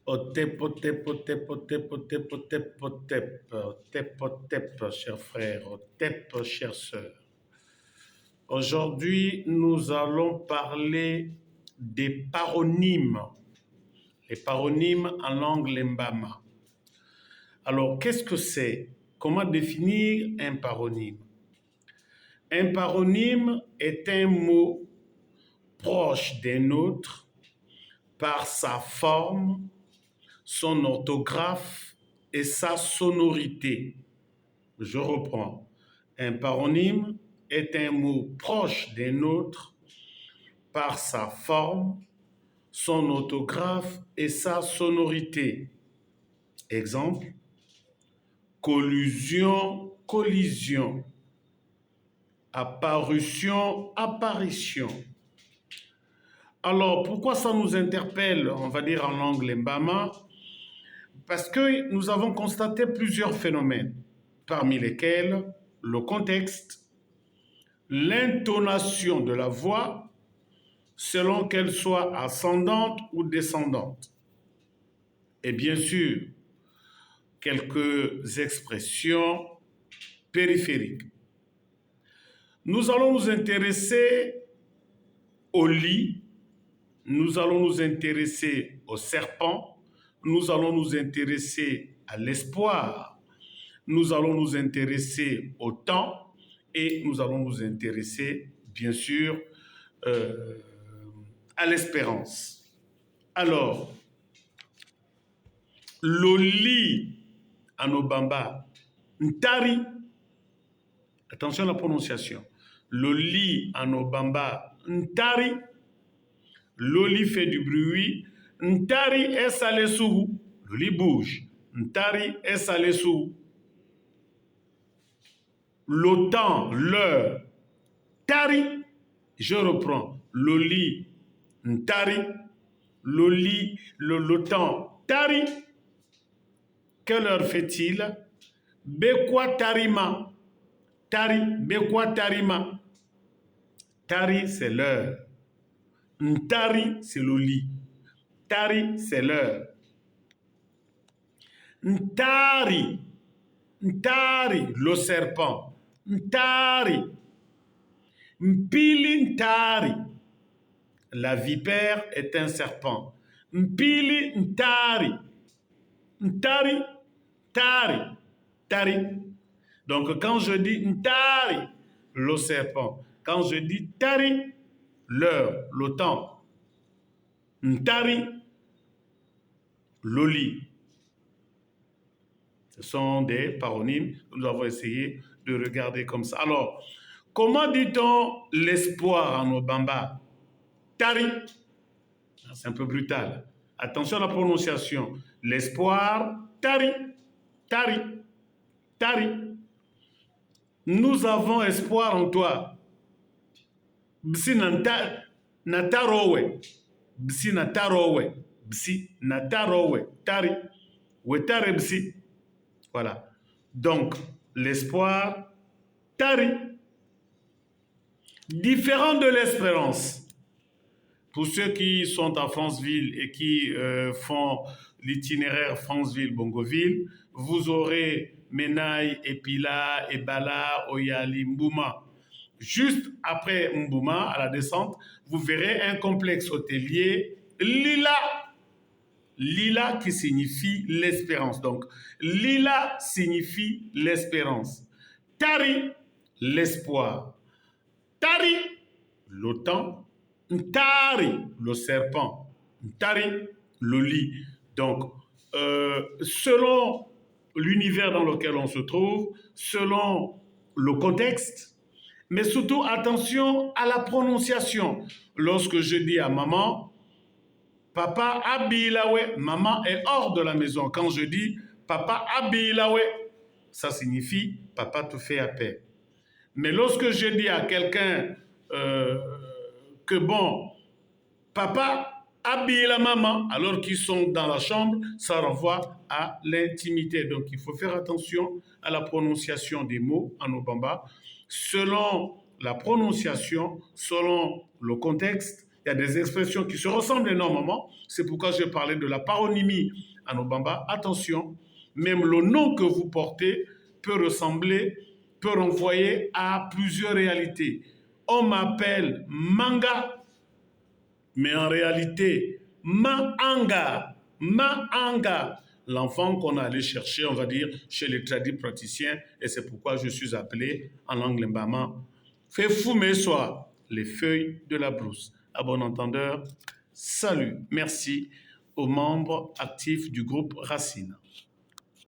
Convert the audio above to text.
Otep, otep, otep, otep, otep, otep, otep, otep, otep, chers frères, otep, chères sœurs. Aujourd'hui, nous allons parler des paronymes, les paronymes en langue lembama. Alors, qu'est-ce que c'est? Comment définir un paronyme? Un paronyme est un mot proche d'un autre par sa forme, son orthographe et sa sonorité. Je reprends. Un paronyme est un mot proche d'un autre par sa forme, son orthographe et sa sonorité. Exemple, collusion, collision, apparition, apparition. Alors, pourquoi ça nous interpelle, on va dire en langue lembama? Parce que nous avons constaté plusieurs phénomènes, parmi lesquels le contexte, l'intonation de la voix, selon qu'elle soit ascendante ou descendante. Et bien sûr, quelques expressions périphériques. Nous allons nous intéresser au lit, nous allons nous intéresser au serpent, nous allons nous intéresser à l'espoir, nous allons nous intéresser au temps et nous allons nous intéresser, bien sûr, à l'espérance. Alors, Loli en Obamba, Ntari, attention à la prononciation, Loli en Obamba, Ntari, Loli fait du bruit, Ntari est salé sous, Loli bouge, Ntari est salé sous. L'autant, l'heure, Tari, je reprends, Loli, Ntari, Loli, l'autant, Tari. Quelle heure fait-il? Bekwa tarima. Tari, bekwa tarima. Tari, c'est l'heure. Ntari, c'est le lit. Tari, c'est l'heure. Ntari, Ntari, le serpent. Ntari, Mpili Ntari, la vipère est un serpent. Mpili Ntari, Ntari, Tari, Tari. Donc quand je dis Ntari, le serpent, quand je dis Tari, l'heure, le temps, Ntari, le lit. Ce sont des paronymes que nous avons essayé de regarder comme ça. Alors, comment dit-on l'espoir en Obamba? Tari. C'est un peu brutal. Attention à la prononciation. L'espoir, Tari, Tari, Tari. Nous avons espoir en toi. Bsi natarowe. Bsi natarowe. Bsi natarowe. Tari. Wetare bsi. Voilà. Donc, l'espoir, Tari. Différent de l'espérance. Pour ceux qui sont à Franceville et qui font l'itinéraire Franceville-Bongoville, vous aurez Menaï, Epila, Ebala, Oyali, Mbouma. Juste après Mbouma, à la descente, vous verrez un complexe hôtelier, Lila. Lila qui signifie l'espérance. Donc, Lila signifie l'espérance. Tari, l'espoir. Tari, l'automne. Ntari, le serpent. Ntari, le lit. Donc, selon l'univers dans lequel on se trouve, selon le contexte, mais surtout attention à la prononciation. Lorsque je dis à maman, papa abilawe, maman est hors de la maison. Quand je dis papa abilawe, ça signifie papa te fait appel. Mais lorsque je dis à quelqu'un que bon, papa habille la maman alors qu'ils sont dans la chambre, ça renvoie à l'intimité. Donc il faut faire attention à la prononciation des mots en Obamba. Selon la prononciation, selon le contexte, Il y a des expressions qui se ressemblent énormément. C'est pourquoi je parlais de la paronymie en Obamba. Attention, même le nom que vous portez peut ressembler, peut renvoyer à plusieurs réalités. On m'appelle Manga, mais en réalité, Maanga, Maanga, l'enfant qu'on a allé chercher, on va dire, chez les tradis praticiens, et c'est pourquoi je suis appelé en langue mbama, fait fumer soit les feuilles de la brousse. À bon entendeur, salut, merci aux membres actifs du groupe Racine.